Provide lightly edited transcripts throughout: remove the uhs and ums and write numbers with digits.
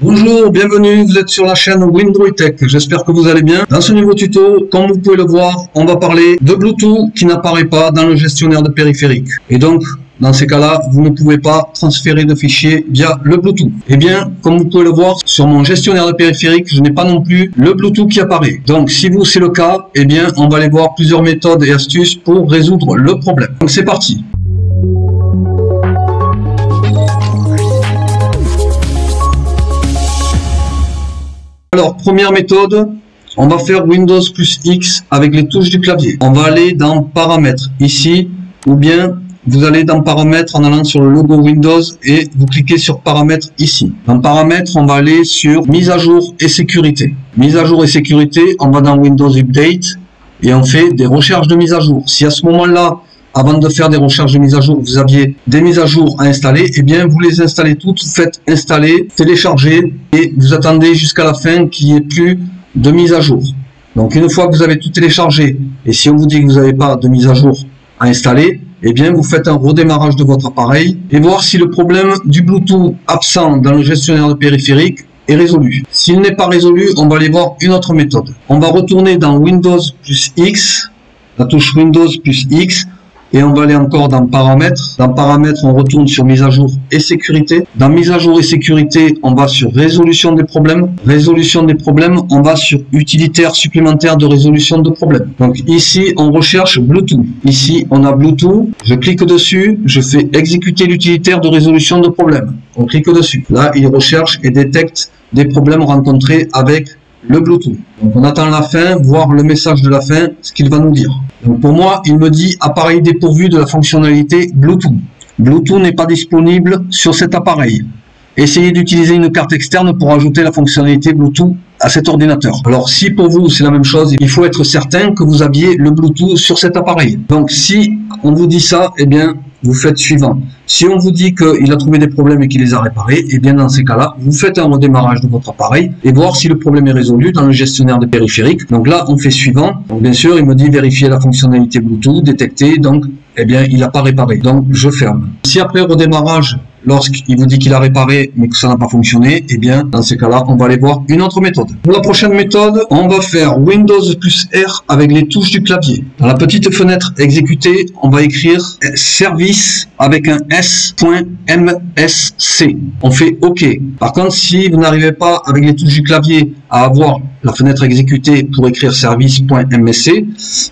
Bonjour, bienvenue, vous êtes sur la chaîne Windroid Tech, j'espère que vous allez bien. Dans ce nouveau tuto, comme vous pouvez le voir, on va parler de Bluetooth qui n'apparaît pas dans le gestionnaire de périphériques. Et donc, dans ces cas-là, vous ne pouvez pas transférer de fichiers via le Bluetooth. Eh bien, comme vous pouvez le voir, sur mon gestionnaire de périphériques, je n'ai pas non plus le Bluetooth qui apparaît. Donc, si vous, c'est le cas, eh bien, on va aller voir plusieurs méthodes et astuces pour résoudre le problème. Donc, c'est parti. Alors, première méthode, on va faire Windows plus X avec les touches du clavier. On va aller dans Paramètres ici, ou bien vous allez dans Paramètres en allant sur le logo Windows et vous cliquez sur Paramètres ici. Dans Paramètres, on va aller sur Mise à jour et sécurité. Mise à jour et sécurité, on va dans Windows Update et on fait des recherches de mise à jour. Si à ce moment-là, avant de faire des recherches de mise à jour, vous aviez des mises à jour à installer, eh bien vous les installez toutes, vous faites installer, télécharger et vous attendez jusqu'à la fin qu'il n'y ait plus de mise à jour. Donc une fois que vous avez tout téléchargé, et si on vous dit que vous n'avez pas de mise à jour à installer, eh bien vous faites un redémarrage de votre appareil et voir si le problème du Bluetooth absent dans le gestionnaire de périphériques est résolu. S'il n'est pas résolu, on va aller voir une autre méthode. On va retourner dans Windows plus X, la touche Windows plus X, et on va aller encore dans Paramètres. Dans Paramètres, on retourne sur Mise à jour et sécurité. Dans Mise à jour et sécurité, on va sur Résolution des problèmes. Résolution des problèmes, on va sur Utilitaire supplémentaire de résolution de problèmes. Donc ici, on recherche Bluetooth. Ici, on a Bluetooth. Je clique dessus. Je fais exécuter l'utilitaire de résolution de problèmes. On clique dessus. Là, il recherche et détecte des problèmes rencontrés avec le Bluetooth. Donc on attend la fin, voir le message de la fin, ce qu'il va nous dire. Donc pour moi, il me dit appareil dépourvu de la fonctionnalité Bluetooth. Bluetooth n'est pas disponible sur cet appareil. Essayez d'utiliser une carte externe pour ajouter la fonctionnalité Bluetooth à cet ordinateur. Alors si pour vous c'est la même chose, il faut être certain que vous aviez le Bluetooth sur cet appareil. Donc si on vous dit ça, eh bien vous faites suivant. Si on vous dit qu'il a trouvé des problèmes et qu'il les a réparés, et bien dans ces cas-là, vous faites un redémarrage de votre appareil et voir si le problème est résolu dans le gestionnaire de périphériques. Donc là, on fait suivant. Donc bien sûr, il me dit vérifier la fonctionnalité Bluetooth, détecter, donc eh bien il n'a pas réparé. Donc je ferme. Si après redémarrage, lorsqu'il vous dit qu'il a réparé mais que ça n'a pas fonctionné, eh bien dans ces cas-là, on va aller voir une autre méthode. Pour la prochaine méthode, on va faire Windows plus R avec les touches du clavier. Dans la petite fenêtre exécuter, on va écrire service avec un s.msc. On fait OK. Par contre, si vous n'arrivez pas avec les touches du clavier à avoir la fenêtre exécutée pour écrire service.msc,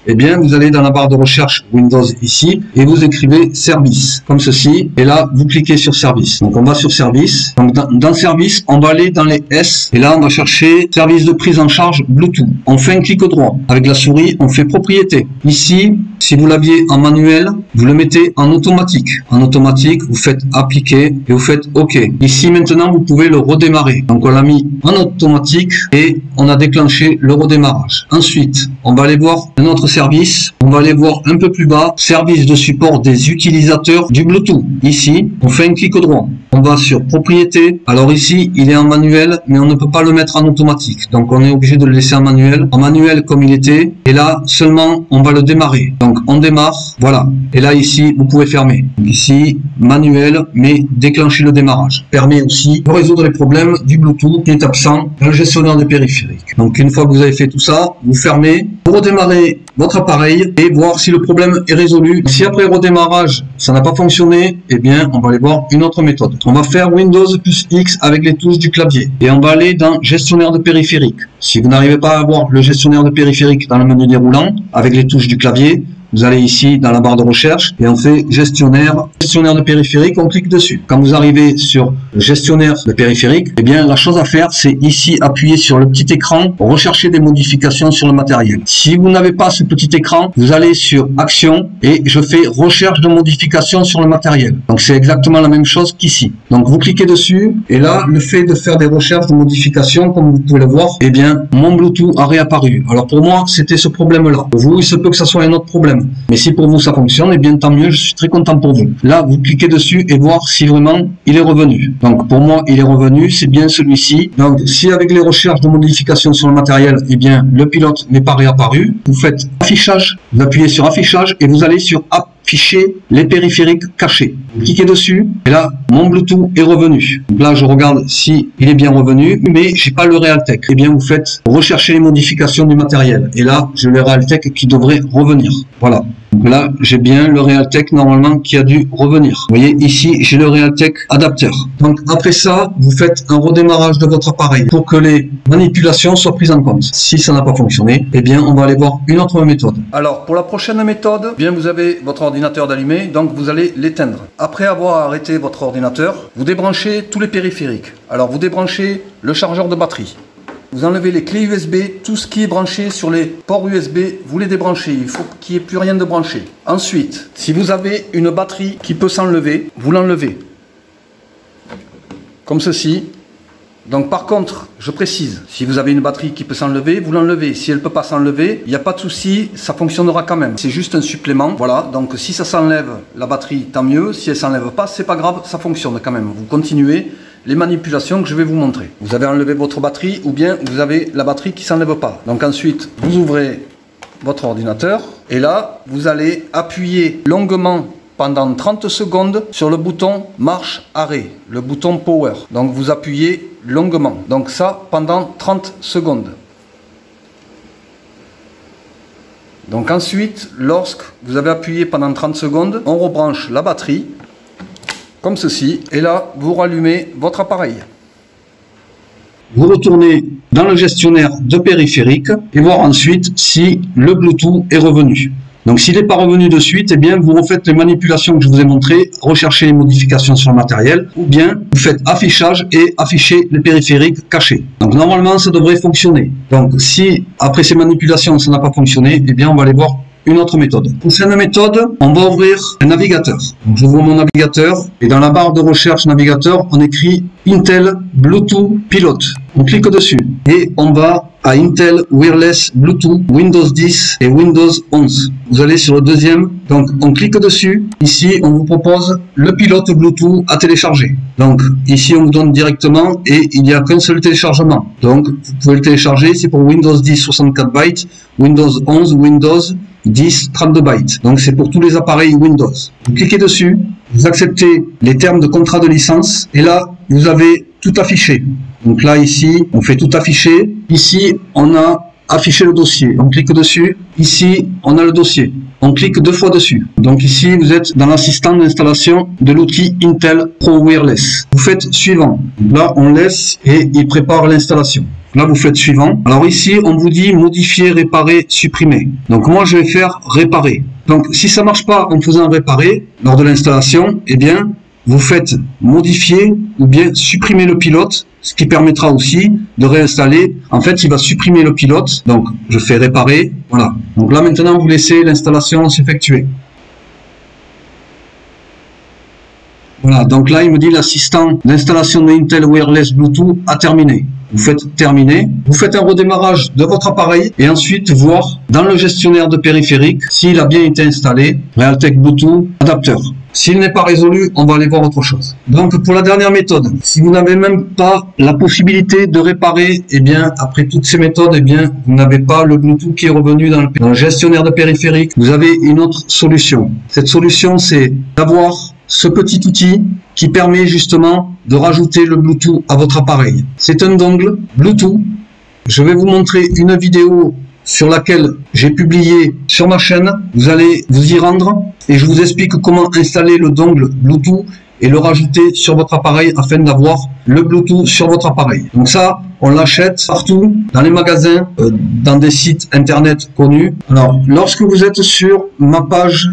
eh bien vous allez dans la barre de recherche Windows ici et vous écrivez service comme ceci et là vous cliquez sur service. Donc on va sur service. Donc dans service, on va aller dans les S et là on va chercher service de prise en charge Bluetooth. On fait un clic droit. Avec la souris, on fait propriété. Ici, si vous l'aviez en manuel, vous le mettez en automatique. En automatique, vous faites appliquer et vous faites OK. Ici maintenant, vous pouvez le redémarrer. Donc on l'a mis en automatique et on a déclenché le redémarrage. Ensuite, on va aller voir un autre service. On va aller voir un peu plus bas, service de support des utilisateurs du Bluetooth. Ici, on fait un clic droit. On va sur propriété. Alors ici, il est en manuel, mais on ne peut pas le mettre en automatique. Donc on est obligé de le laisser en manuel comme il était. Et là, seulement, on va le démarrer. Donc on démarre, voilà. Et là ici, vous pouvez fermer. Donc, ici, manuel, mais déclencher le démarrage. Permet aussi de résoudre les problèmes du Bluetooth qui est absent dans le gestionnaire de périphériques. Donc une fois que vous avez fait tout ça, vous fermez, vous redémarrez votre appareil et voir si le problème est résolu. Si après redémarrage, ça n'a pas fonctionné, eh bien on va aller voir une autre méthode. On va faire Windows plus X avec les touches du clavier et on va aller dans gestionnaire de périphériques. Si vous n'arrivez pas à avoir le gestionnaire de périphériques dans le menu déroulant avec les touches du clavier, vous allez ici dans la barre de recherche et on fait gestionnaire de périphériques, on clique dessus. Quand vous arrivez sur le gestionnaire de périphériques, eh bien la chose à faire c'est ici appuyer sur le petit écran pour rechercher des modifications sur le matériel. Si vous n'avez pas ce petit écran, vous allez sur action et je fais recherche de modifications sur le matériel. Donc c'est exactement la même chose qu'ici. Donc vous cliquez dessus et là le fait de faire des recherches de modifications comme vous pouvez le voir, eh bien mon Bluetooth a réapparu. Alors pour moi c'était ce problème là. Pour vous il se peut que ça soit un autre problème. Mais si pour vous ça fonctionne, eh bien tant mieux, je suis très content pour vous. Là, vous cliquez dessus et voir si vraiment il est revenu. Donc pour moi, il est revenu, c'est bien celui-ci. Donc si avec les recherches de modifications sur le matériel, eh bien le pilote n'est pas réapparu, vous faites affichage, vous appuyez sur affichage et vous allez sur afficher les périphériques cachés. Vous cliquez dessus et là, mon Bluetooth est revenu. Donc là, je regarde si il est bien revenu, mais j'ai pas le Realtek. Eh bien, vous faites rechercher les modifications du matériel. Et là, j'ai le Realtek qui devrait revenir. Voilà. Donc là, j'ai bien le Realtek normalement qui a dû revenir. Vous voyez, ici, j'ai le Realtek adapteur. Donc après ça, vous faites un redémarrage de votre appareil pour que les manipulations soient prises en compte. Si ça n'a pas fonctionné, eh bien, on va aller voir une autre méthode. Alors, pour la prochaine méthode, eh bien, vous avez votre ordinateur d'allumé, donc vous allez l'éteindre. Après avoir arrêté votre ordinateur, vous débranchez tous les périphériques. Alors, vous débranchez le chargeur de batterie. Vous enlevez les clés USB, tout ce qui est branché sur les ports USB, vous les débranchez. Il faut qu'il n'y ait plus rien de branché. Ensuite, si vous avez une batterie qui peut s'enlever, vous l'enlevez. Comme ceci. Donc par contre, je précise, si vous avez une batterie qui peut s'enlever, vous l'enlevez. Si elle ne peut pas s'enlever, il n'y a pas de souci, ça fonctionnera quand même. C'est juste un supplément. Voilà, donc si ça s'enlève, la batterie, tant mieux. Si elle ne s'enlève pas, c'est pas grave, ça fonctionne quand même. Vous continuez les manipulations que je vais vous montrer. Vous avez enlevé votre batterie ou bien vous avez la batterie qui ne s'enlève pas. Donc ensuite, vous ouvrez votre ordinateur et là, vous allez appuyer longuement pendant 30 secondes sur le bouton marche-arrêt, le bouton power. Donc vous appuyez longuement. Donc ça pendant 30 secondes. Donc ensuite, lorsque vous avez appuyé pendant 30 secondes, on rebranche la batterie. Comme ceci, et là, vous rallumez votre appareil. Vous retournez dans le gestionnaire de périphériques et voir ensuite si le Bluetooth est revenu. Donc s'il n'est pas revenu de suite, eh bien vous refaites les manipulations que je vous ai montrées, recherchez les modifications sur le matériel, ou bien vous faites affichage et affichez les périphériques cachés. Donc normalement ça devrait fonctionner. Donc si après ces manipulations ça n'a pas fonctionné, eh bien on va aller voir une autre méthode. Prochaine méthode, on va ouvrir un navigateur. Donc, j'ouvre mon navigateur et dans la barre de recherche navigateur, on écrit Intel Bluetooth Pilot. On clique dessus et on va à Intel Wireless Bluetooth Windows 10 et Windows 11. Vous allez sur le deuxième, donc on clique dessus. Ici, on vous propose le pilote Bluetooth à télécharger. Donc ici, on vous donne directement et il n'y a qu'un seul téléchargement. Donc vous pouvez le télécharger, c'est pour Windows 10 64 bytes, Windows 11, Windows 10 32 bytes. Donc c'est pour tous les appareils Windows. Vous cliquez dessus, vous acceptez les termes de contrat de licence et là, vous avez tout affiché. Donc là, ici, on fait tout afficher. Ici, on a affiché le dossier. On clique dessus. Ici, on a le dossier. On clique 2 fois dessus. Donc ici, vous êtes dans l'assistant d'installation de l'outil Intel Pro Wireless. Vous faites suivant. Là, on laisse et il prépare l'installation. Là, vous faites suivant. Alors ici, on vous dit modifier, réparer, supprimer. Donc moi, je vais faire réparer. Donc si ça marche pas en faisant réparer lors de l'installation, eh bien, vous faites modifier ou bien supprimer le pilote, ce qui permettra aussi de réinstaller. En fait, il va supprimer le pilote. Donc, je fais réparer. Voilà. Donc là, maintenant, vous laissez l'installation s'effectuer. Voilà. Donc là, il me dit l'assistant d'installation de Intel Wireless Bluetooth a terminé. Vous faites terminer. Vous faites un redémarrage de votre appareil et ensuite voir dans le gestionnaire de périphériques s'il a bien été installé. Realtek Bluetooth adapteur. S'il n'est pas résolu, on va aller voir autre chose. Donc pour la dernière méthode, si vous n'avez même pas la possibilité de réparer, eh bien après toutes ces méthodes, eh bien vous n'avez pas le Bluetooth qui est revenu dans le gestionnaire de périphériques, vous avez une autre solution. Cette solution, c'est d'avoir ce petit outil qui permet justement de rajouter le Bluetooth à votre appareil. C'est un dongle Bluetooth. Je vais vous montrer une vidéo sur laquelle j'ai publié sur ma chaîne. Vous allez vous y rendre et je vous explique comment installer le dongle Bluetooth et le rajouter sur votre appareil afin d'avoir le Bluetooth sur votre appareil. Donc ça, on l'achète partout, dans les magasins, dans des sites internet connus. Alors, lorsque vous êtes sur ma page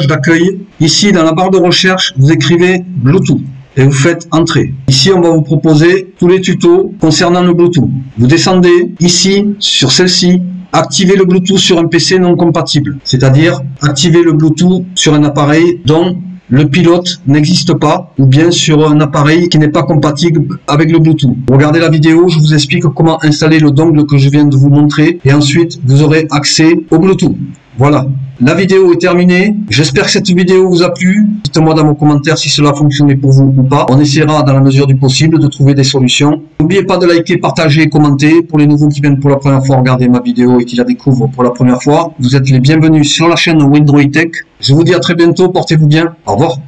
d'accueil, ici dans la barre de recherche, vous écrivez Bluetooth et vous faites entrer. Ici, on va vous proposer tous les tutos concernant le Bluetooth. Vous descendez ici, sur celle-ci, activer le Bluetooth sur un PC non compatible, c'est-à-dire activer le Bluetooth sur un appareil dont le pilote n'existe pas ou bien sur un appareil qui n'est pas compatible avec le Bluetooth. Regardez la vidéo, je vous explique comment installer le dongle que je viens de vous montrer et ensuite vous aurez accès au Bluetooth. Voilà. La vidéo est terminée. J'espère que cette vidéo vous a plu. Dites-moi dans vos commentaires si cela a fonctionné pour vous ou pas. On essaiera dans la mesure du possible de trouver des solutions. N'oubliez pas de liker, partager et commenter. Pour les nouveaux qui viennent pour la première fois regarder ma vidéo et qui la découvrent pour la première fois, vous êtes les bienvenus sur la chaîne Windroid Tech. Je vous dis à très bientôt, portez-vous bien. Au revoir.